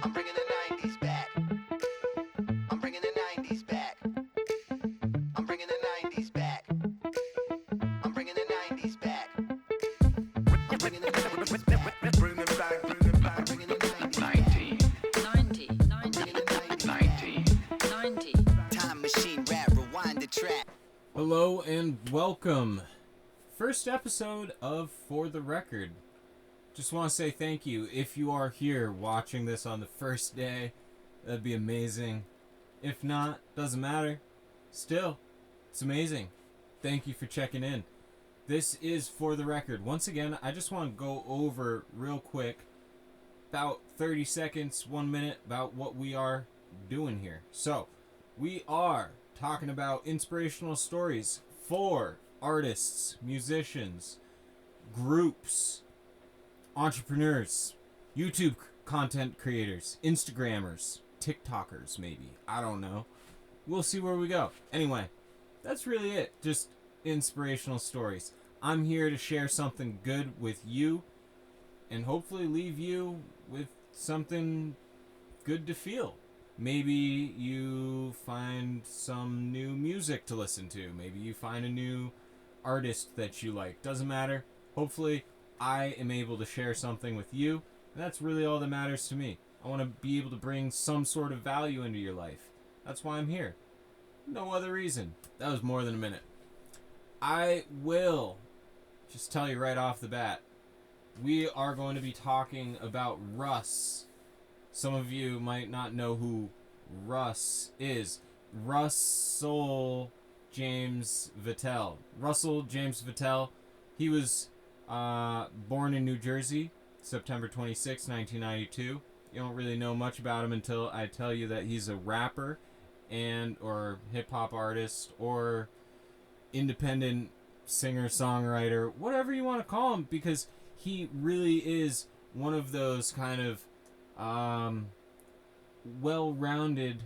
I'm bringing the 90s back. I'm bringing the 90s back. I'm bringing the 90s back. I'm bringing the 90s back. I'm bringing the 90s back. Bring it back, bring it back. I'm bringing the 90s back. 90. Time machine rap, rewind the track. Hello and welcome. First episode of For the Record. Just want to say thank you. If you are here watching this on the first day, that'd be amazing. If not, doesn't matter. Still, it's amazing. Thank you for checking in. This is For the Record. Once again, I just want to go over real quick, about 30 seconds, 1 minute, about what we are doing here. So, we are talking about inspirational stories for artists, musicians, groups, entrepreneurs, YouTube content creators, Instagrammers, TikTokers maybe. I don't know. We'll see where we go. Anyway, that's really it. Just inspirational stories. I'm here to share something good with you and hopefully leave you with something good to feel. Maybe you find some new music to listen to. Maybe you find a new artist that you like. Doesn't matter. Hopefully I am able to share something with you, and that's really all that matters to me. I want to be able to bring some sort of value into your life. That's why I'm here. No other reason. That was more than a minute. I will just tell you right off the bat, we are going to be talking about Russ. Some of you might not know who Russ is. Russell James Vittel. Russell James Vittel. He was born in New Jersey, September 26, 1992. You don't really know much about him until I tell you that he's a rapper and or hip-hop artist or independent singer-songwriter, whatever you want to call him, because he really is one of those kind of well-rounded,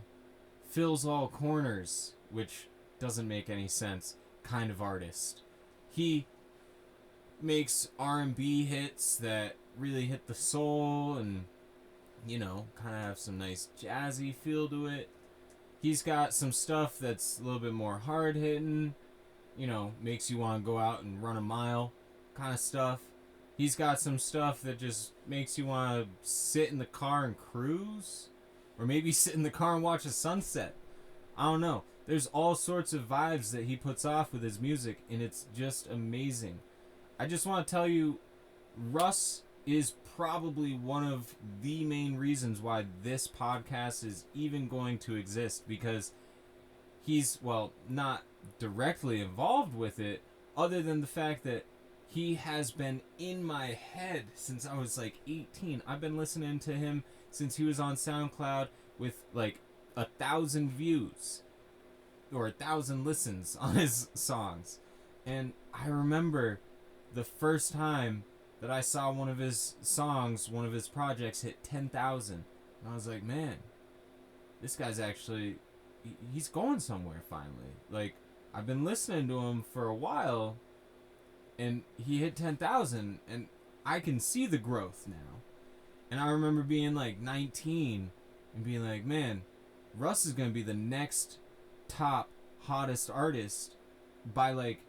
fills all corners, which doesn't make any sense, kind of artist. He makes R&B hits that really hit the soul and, you know, kind of have some nice jazzy feel to it. He's got some stuff that's a little bit more hard-hitting, you know, makes you want to go out and run a mile kind of stuff. He's got some stuff that just makes you want to sit in the car and cruise, or maybe sit in the car and watch a sunset. I don't know. There's all sorts of vibes that he puts off with his music, and it's just amazing. I just want to tell you, Russ is probably one of the main reasons why this podcast is even going to exist, because he's, well, not directly involved with it, other than the fact that he has been in my head since I was like 18. I've been listening to him since he was on SoundCloud with like 1,000 views or 1,000 listens on his songs. And I remember the first time that I saw one of his songs, one of his projects hit 10,000. And I was like, man, this guy's actually, he's going somewhere finally. Like, I've been listening to him for a while, and he hit 10,000, and I can see the growth now. And I remember being like 19 and being like, man, Russ is going to be the next top hottest artist by like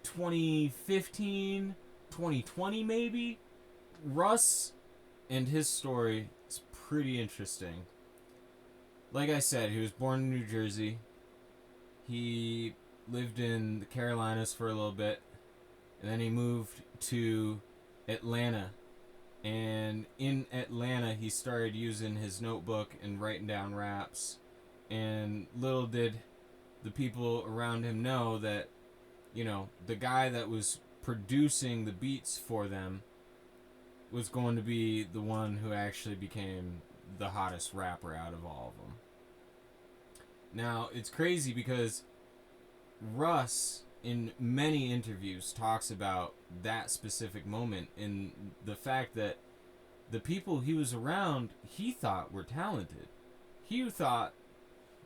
2015, 2020 maybe. Russ and his story is pretty interesting. Like I said, he was born in New Jersey. He lived in the Carolinas for a little bit, and then he moved to Atlanta. And in Atlanta, he started using his notebook and writing down raps. And little did the people around him know that, you know, the guy that was producing the beats for them was going to be the one who actually became the hottest rapper out of all of them. Now, it's crazy because Russ, in many interviews, talks about that specific moment and the fact that the people he was around, he thought were talented. He thought,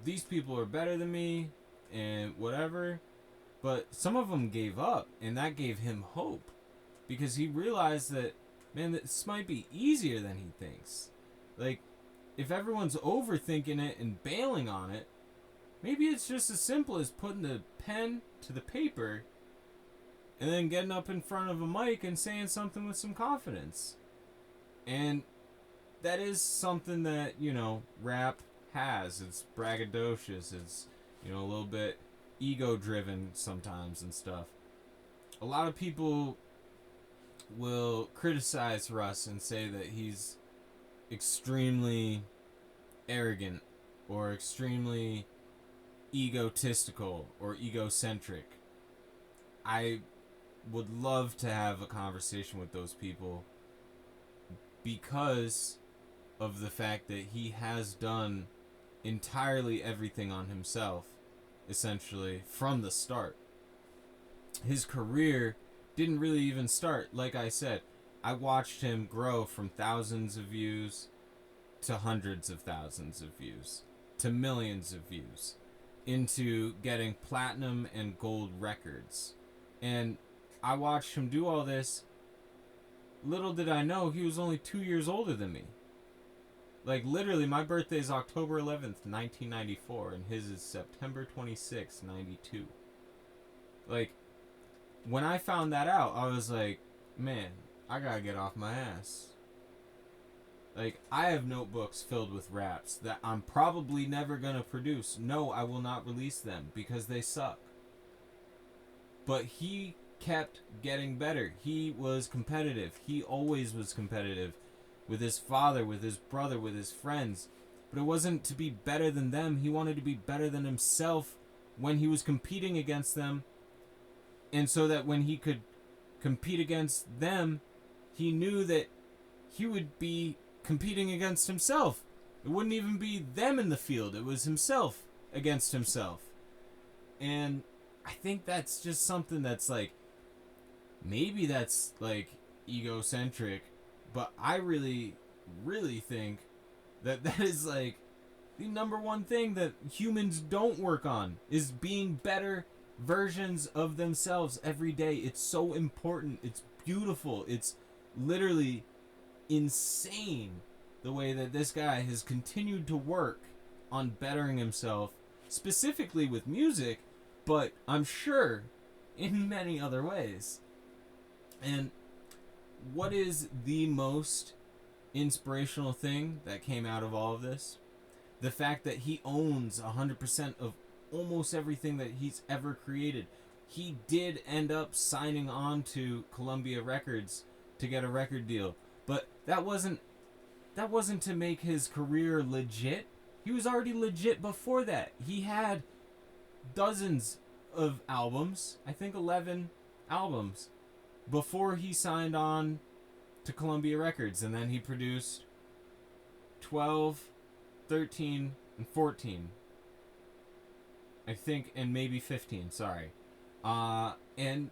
these people are better than me and whatever, but some of them gave up, and that gave him hope because he realized that, man, this might be easier than he thinks. Like, if everyone's overthinking it and bailing on it, maybe it's just as simple as putting the pen to the paper and then getting up in front of a mic and saying something with some confidence. And that is something that, rap has. It's braggadocious. It's, a little bit ego driven sometimes and stuff. A lot of people will criticize Russ and say that he's extremely arrogant or extremely egotistical or egocentric. I would love to have a conversation with those people because of the fact that he has done entirely everything on himself, essentially, from the start. His career didn't really even start. Like I said, I watched him grow from thousands of views to hundreds of thousands of views to millions of views into getting platinum and gold records. And I watched him do all this. Little did I know he was only 2 years older than me. Like, literally, my birthday is October 11th, 1994, and his is September 26th, 92. Like, when I found that out, I was like, man, I gotta get off my ass. Like, I have notebooks filled with raps that I'm probably never gonna produce. No, I will not release them because they suck. But he kept getting better. He was competitive. He always was competitive. With his father, with his brother, with his friends. But it wasn't to be better than them. He wanted to be better than himself when he was competing against them. And so that when he could compete against them, he knew that he would be competing against himself. It wouldn't even be them in the field. It was himself against himself. And I think that's just something that's like, maybe that's like egocentric, but I really, really think that that is like the number one thing that humans don't work on, is being better versions of themselves every day. It's so important. It's beautiful. It's literally insane the way that this guy has continued to work on bettering himself, specifically with music, but I'm sure in many other ways. And what is the most inspirational thing that came out of all of this? The fact that he owns 100% of almost everything that he's ever created. He did end up signing on to Columbia Records to get a record deal, but that wasn't to make his career legit. He was already legit before that. He had dozens of albums, I think 11 albums, before he signed on to Columbia Records, and then he produced 12, 13, and 14. I think, and maybe 15, sorry. And,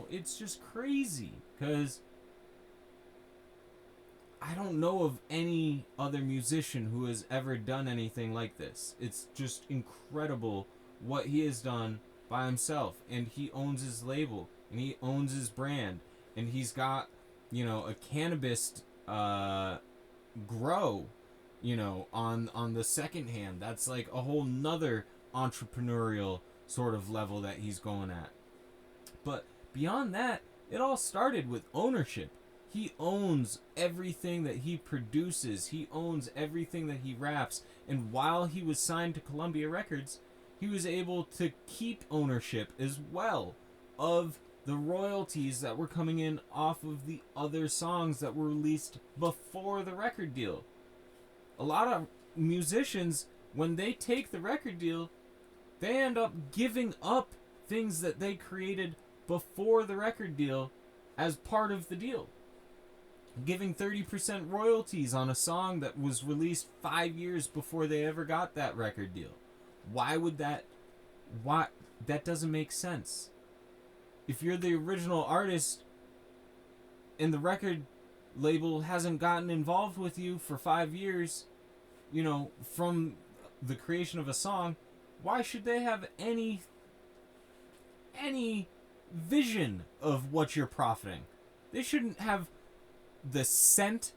it's just crazy, because I don't know of any other musician who has ever done anything like this. It's just incredible what he has done by himself, and he owns his label, and he owns his brand, and he's got, a cannabis grow, on the second hand. That's like a whole nother entrepreneurial sort of level that he's going at. But beyond that, it all started with ownership. He owns everything that he produces. He owns everything that he raps. And while he was signed to Columbia Records, he was able to keep ownership as well of the royalties that were coming in off of the other songs that were released before the record deal. A lot of musicians, when they take the record deal, they end up giving up things that they created before the record deal as part of the deal. Giving 30% royalties on a song that was released 5 years before they ever got that record deal. Why would that... Why? That doesn't make sense. If you're the original artist and the record label hasn't gotten involved with you for 5 years, from the creation of a song, why should they have any vision of what you're profiting? They shouldn't have the scent.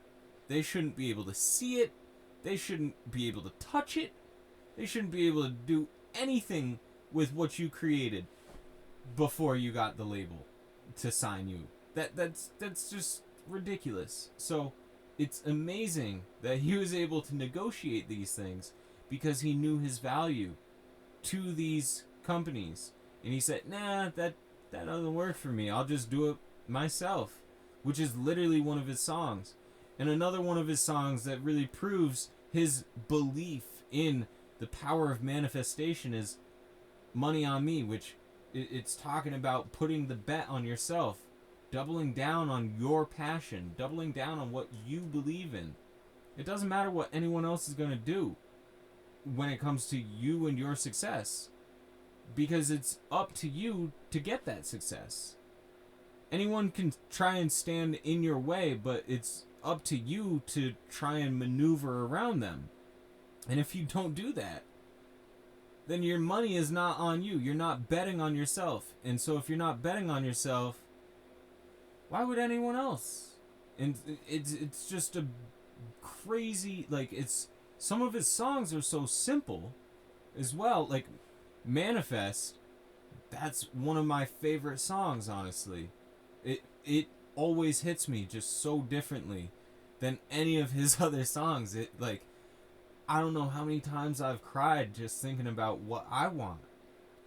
They shouldn't be able to see it. they shouldn't be able to touch it. They shouldn't be able to do anything with what you created before you got the label to sign you. That's just ridiculous. So it's amazing that he was able to negotiate these things because he knew his value to these companies. And he said, nah, that doesn't work for me. I'll just do it myself, which is literally one of his songs. And another one of his songs that really proves his belief in the power of manifestation is Money on Me, which it's talking about putting the bet on yourself, doubling down on your passion, doubling down on what you believe in. It doesn't matter what anyone else is going to do when it comes to you and your success, because it's up to you to get that success. Anyone can try and stand in your way, but it's up to you to try and maneuver around them. And if you don't do that, then your money is not on you. You're not betting on yourself. And so if you're not betting on yourself, why would anyone else? And it's just a crazy, like, it's, some of his songs are so simple as well. Like Manifest, that's one of my favorite songs, honestly. It always hits me just so differently than any of his other songs. It, like, I don't know how many times I've cried just thinking about what I want,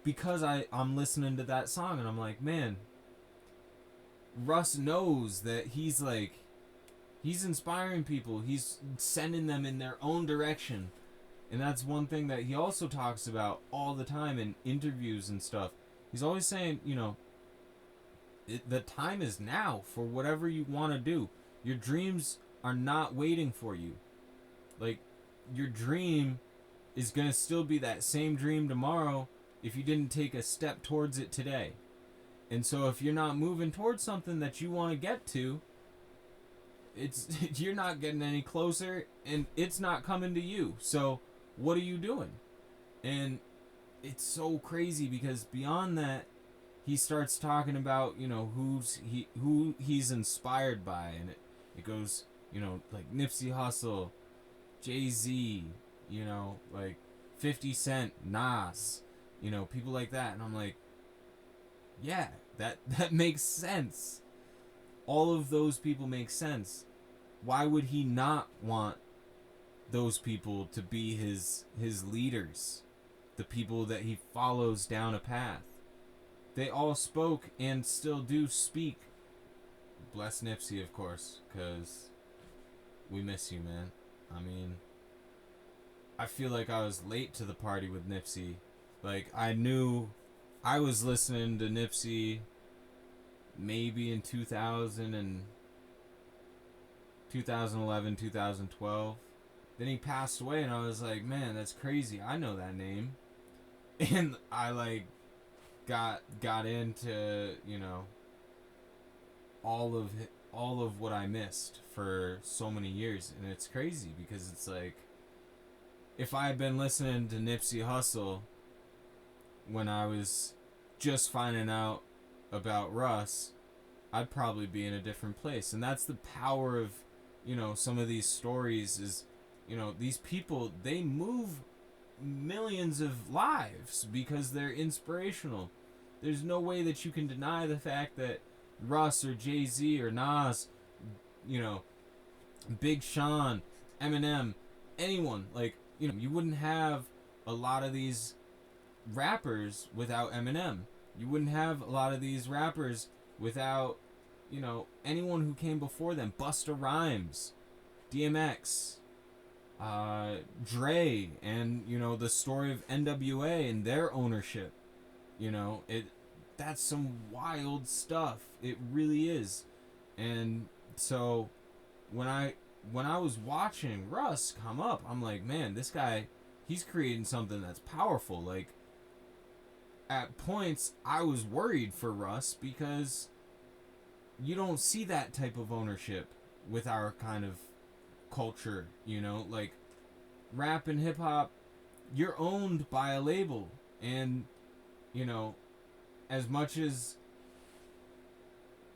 because I'm listening to that song and I'm like, man, Russ knows that he's inspiring people. He's sending them in their own direction. And that's one thing that he also talks about all the time in interviews and stuff. He's always saying, you know, the time is now for whatever you want to do. Your dreams are not waiting for you. Like, your dream is going to still be that same dream tomorrow if you didn't take a step towards it today. And so if you're not moving towards something that you want to get to, you're not getting any closer, and it's not coming to you. So what are you doing? And it's so crazy, because beyond that, he starts talking about, you know, who he's inspired by, and it goes, you know, like Nipsey Hussle, Jay-Z, you know, like 50 Cent, Nas, you know, people like that. And I'm like, yeah, that makes sense. All of those people make sense. Why would he not want those people to be his leaders, the people that he follows down a path? They all spoke and still do speak. Bless Nipsey, of course, because we miss you, man. I mean, I feel like I was late to the party with Nipsey. Like, I knew I was listening to Nipsey maybe in 2011, 2012. Then he passed away, and I was like, man, that's crazy. I know that name. And I, like, got into, you know, all of what I missed for so many years. And it's crazy, because it's like, if I had been listening to Nipsey Hussle when I was just finding out about Russ, I'd probably be in a different place. And that's the power of, you know, some of these stories is, you know, these people, they move millions of lives because they're inspirational. There's no way that you can deny the fact that Russ or Jay-Z or Nas, you know, Big Sean, Eminem, anyone, like, you know, you wouldn't have a lot of these rappers without Eminem. You wouldn't have a lot of these rappers without, you know, anyone who came before them. Busta Rhymes, DMX, Dre, and, you know, the story of NWA and their ownership. You know, that's some wild stuff. It really is. And so when I was watching Russ come up, I'm like, man, this guy, he's creating something that's powerful. Like, at points, I was worried for Russ, because you don't see that type of ownership with our kind of culture, you know? Like, rap and hip-hop, you're owned by a label. And, you know, as much as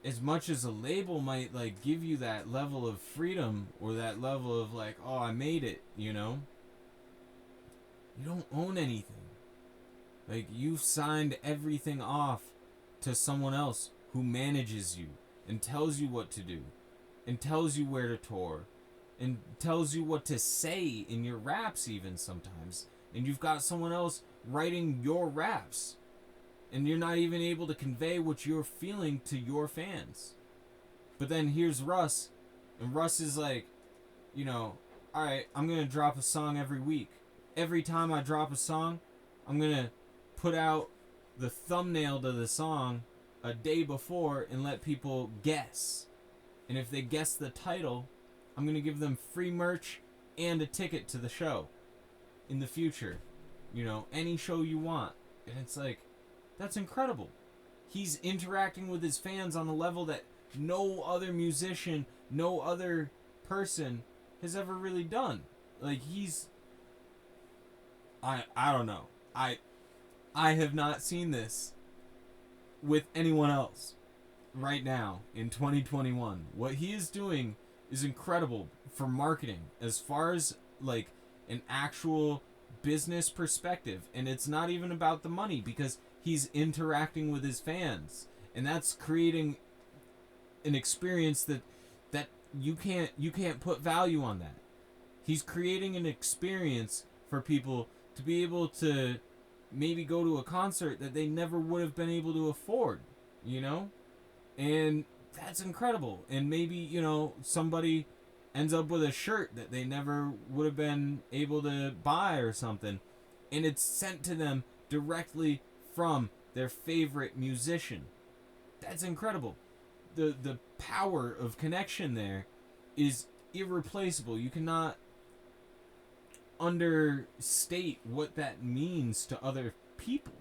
as much as a label might like give you that level of freedom or that level of like, oh, I made it, you know, you don't own anything. Like, you've signed everything off to someone else who manages you and tells you what to do and tells you where to tour and tells you what to say in your raps even sometimes. And you've got someone else writing your raps. And you're not even able to convey what you're feeling to your fans. But then here's Russ. And Russ is like, you know, alright, I'm going to drop a song every week. Every time I drop a song, I'm going to put out the thumbnail to the song a day before and let people guess. And if they guess the title, I'm going to give them free merch and a ticket to the show in the future. You know, any show you want. And it's like, that's incredible. He's interacting with his fans on a level that no other musician, no other person has ever really done. Like, he's... I don't know. I have not seen this with anyone else right now in 2021. What he is doing is incredible for marketing as far as like an actual business perspective, and it's not even about the money because he's interacting with his fans, and that's creating an experience that you can't put value on that. He's creating an experience for people to be able to maybe go to a concert that they never would have been able to afford, you know? And that's incredible. And maybe, you know, somebody ends up with a shirt that they never would have been able to buy or something, and it's sent to them directly from their favorite musician. That's incredible. The power of connection there is irreplaceable. You cannot understate what that means to other people.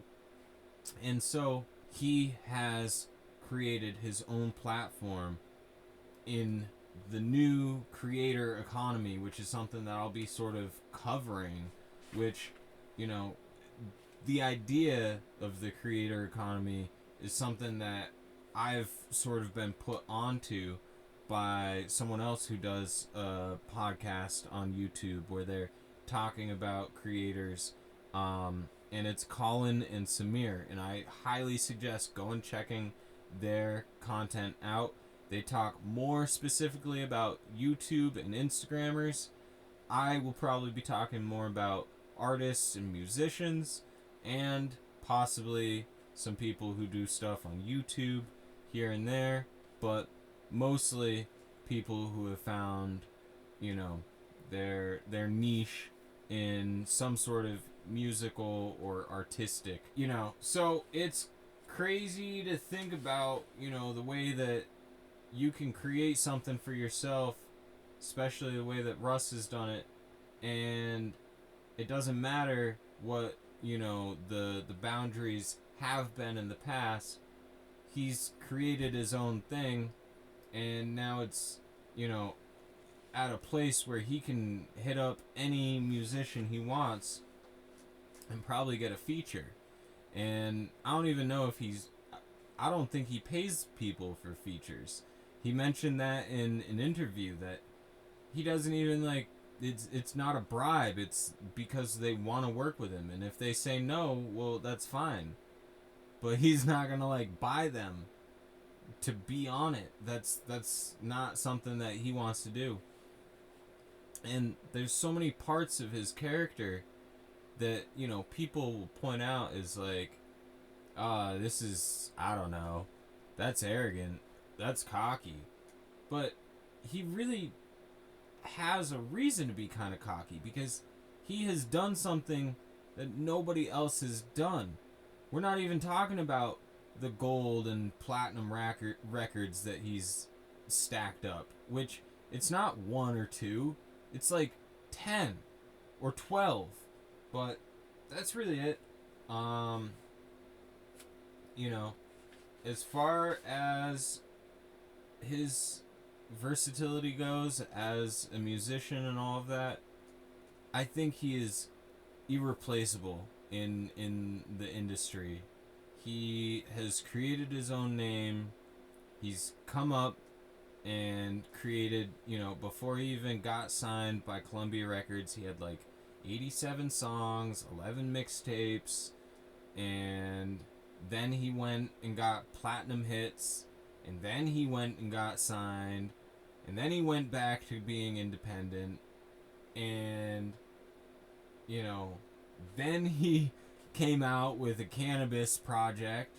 And so he has created his own platform in the new creator economy, which is something that I'll be sort of covering, which, you know, the idea of the creator economy is something that I've sort of been put onto by someone else who does a podcast on YouTube where they're talking about creators, and it's Colin and Samir, and I highly suggest going checking their content out. They talk more specifically about YouTube and Instagrammers. I will probably be talking more about artists and musicians, and possibly some people who do stuff on YouTube here and there, but mostly people who have found, you know, their niche in some sort of musical or artistic, you know. So it's crazy to think about, you know, the way that you can create something for yourself, especially the way that Russ has done it, and it doesn't matter what, you know, the boundaries have been in the past. He's created his own thing, and now it's, you know, at a place where he can hit up any musician he wants and probably get a feature. And I don't even know if I don't think he pays people for features. He mentioned that in an interview that he doesn't even like, it's not a bribe, it's because they want to work with him, and if they say no, well, that's fine. But he's not gonna like buy them to be on it. That's not something that he wants to do. And there's so many parts of his character that, you know, people will point out is like, this is, I don't know, that's arrogant, that's cocky. But he really has a reason to be kind of cocky because he has done something that nobody else has done. We're not even talking about the gold and platinum records that he's stacked up, which it's not one or two, it's like 10 or 12, but that's really it. You know, as far as his versatility goes as a musician and all of that, I think he is irreplaceable in the industry. He has created his own name. He's come up and created, before he even got signed by Columbia Records, he had like 87 songs, 11 mixtapes, and then he went and got platinum hits, and then he went and got signed, and then he went back to being independent, and, then he came out with a cannabis project,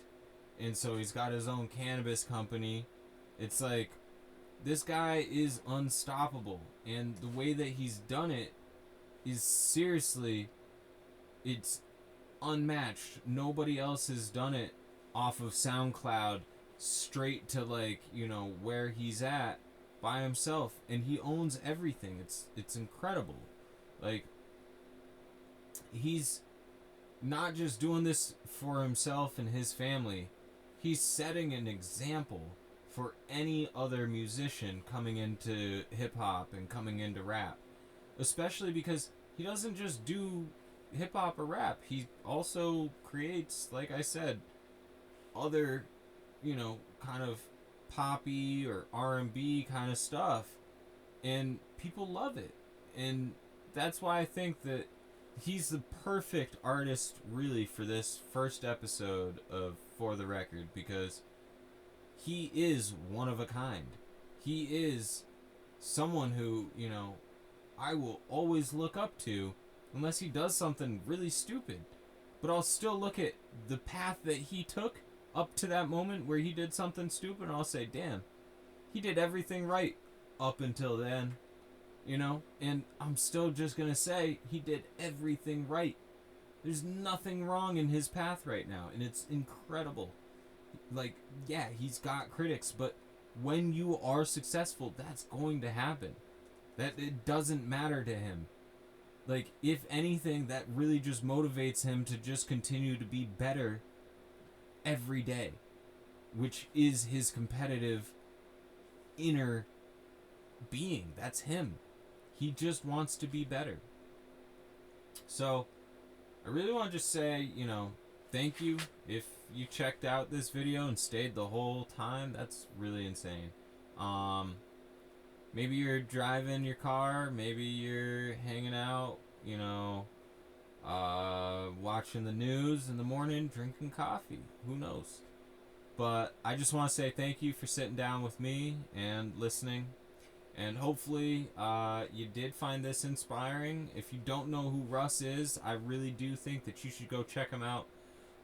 and so he's got his own cannabis company. It's like, this guy is unstoppable, and the way that he's done it is seriously, it's unmatched. Nobody else has done it off of SoundCloud straight to like, where he's at by himself, and he owns everything. It's incredible. Like, he's not just doing this for himself and his family. He's setting an example for any other musician coming into hip hop and coming into rap. Especially because he doesn't just do hip hop or rap. He also creates, like I said, other, kind of poppy or R&B kind of stuff, and people love it. And that's why I think that he's the perfect artist really for this first episode of For the Record, because he is one of a kind. He is someone who, I will always look up to, unless he does something really stupid. But I'll still look at the path that he took up to that moment where he did something stupid, and I'll say, damn, he did everything right up until then, and I'm still just gonna say he did everything right. There's nothing wrong in his path right now, and it's incredible. Like, yeah, he's got critics, but when you are successful, that's going to happen. That it doesn't matter to him. Like, if anything, that really just motivates him to just continue to be better every day, which is his competitive inner being. That's him. He just wants to be better. So, I really want to just say, thank you if you checked out this video and stayed the whole time. That's really insane. Maybe you're driving your car, maybe you're hanging out, watching the news in the morning, drinking coffee. Who knows? But I just want to say thank you for sitting down with me and listening. And hopefully you did find this inspiring. If you don't know who Russ is, I really do think that you should go check him out.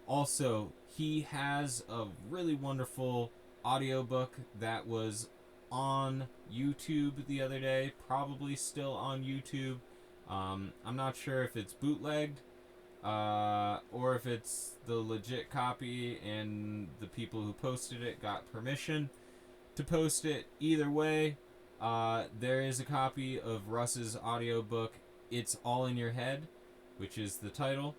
Also, he has a really wonderful audiobook that was on YouTube the other day, probably still on YouTube. I'm not sure if it's bootlegged or if it's the legit copy and the people who posted it got permission to post it. Either way, there is a copy of Russ's audiobook, It's All in Your Head, which is the title,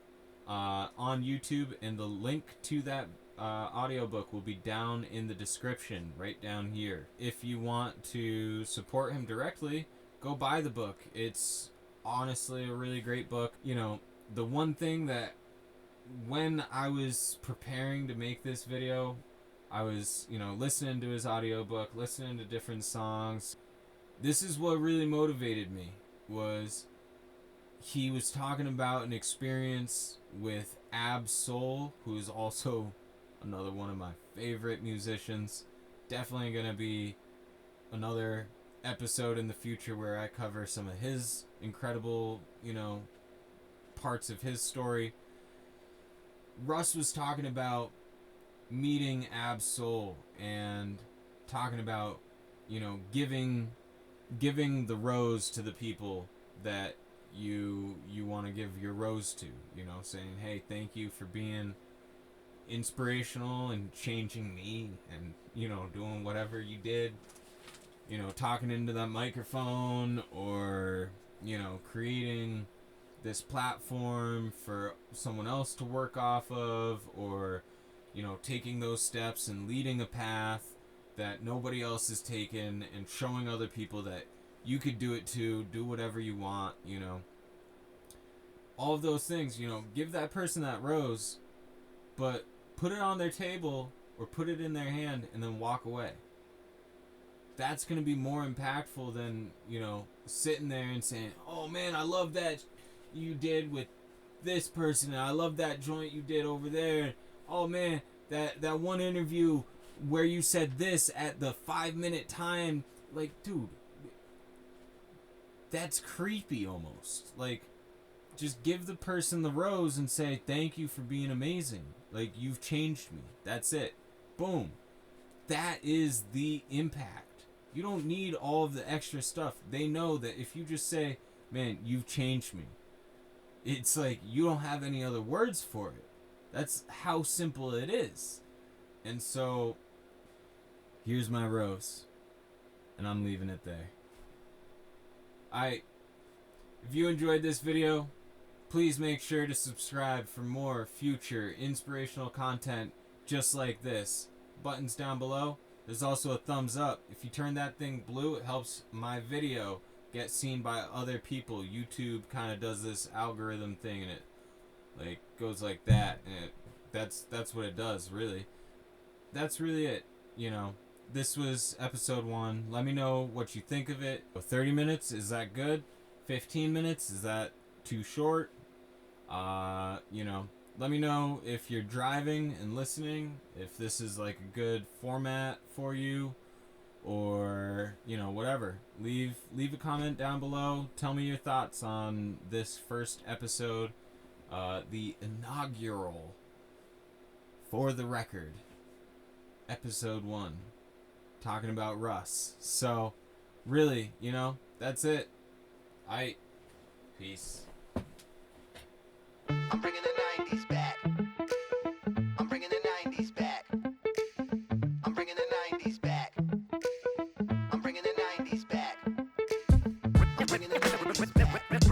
on YouTube, and the link to that audiobook will be down in the description, right down here. If you want to support him directly, go buy the book. It's honestly a really great book. The one thing that, when I was preparing to make this video, I was, listening to his audiobook, listening to different songs. This is what really motivated me, was he was talking about an experience with Ab Soul, who is also another one of my favorite musicians. Definitely going to be another episode in the future where I cover some of his incredible, parts of his story. Russ was talking about meeting Ab Soul and talking about, giving the rose to the people that you want to give your rose to, saying, hey, thank you for being inspirational and changing me, and doing whatever you did, talking into that microphone, or creating this platform for someone else to work off of, or taking those steps and leading a path that nobody else has taken, and showing other people that you could do it too, do whatever you want, all of those things. Give that person that rose, but put it on their table or put it in their hand and then walk away. that's going to be more impactful than, you know, sitting there and saying, oh man, I love that you did with this person, and I love that joint you did over there. Oh man, that one interview where you said this at the 5-minute time. Like, dude, that's creepy almost. Like, just give the person the rose and say, thank you for being amazing. Like, you've changed me. That's it. Boom. That is the impact. You don't need all of the extra stuff. They know that if you just say, man, you've changed me, it's like you don't have any other words for it. That's how simple it is. And so, here's my rose. And I'm leaving it there. If you enjoyed this video, please make sure to subscribe for more future inspirational content just like this. Buttons down below. There's also a thumbs up. If you turn that thing blue, it helps my video get seen by other people. YouTube kind of does this algorithm thing, and it like goes like that, and that's what it does, really. That's really it, you know. This was episode 1. Let me know what you think of it. 30 minutes, is that good? 15 minutes, is that too short? You know, let me know if you're driving and listening, if this is like a good format for you, or, you know, whatever. Leave a comment down below. Tell me your thoughts on this first episode, the inaugural For the Record, episode 1, talking about Russ. So, really, you know, that's it. Peace. I'm bringing the 90s back. I'm bringing the 90s back. I'm bringing the 90s back. I'm bringing the 90s back. I'm bringing the 90s back.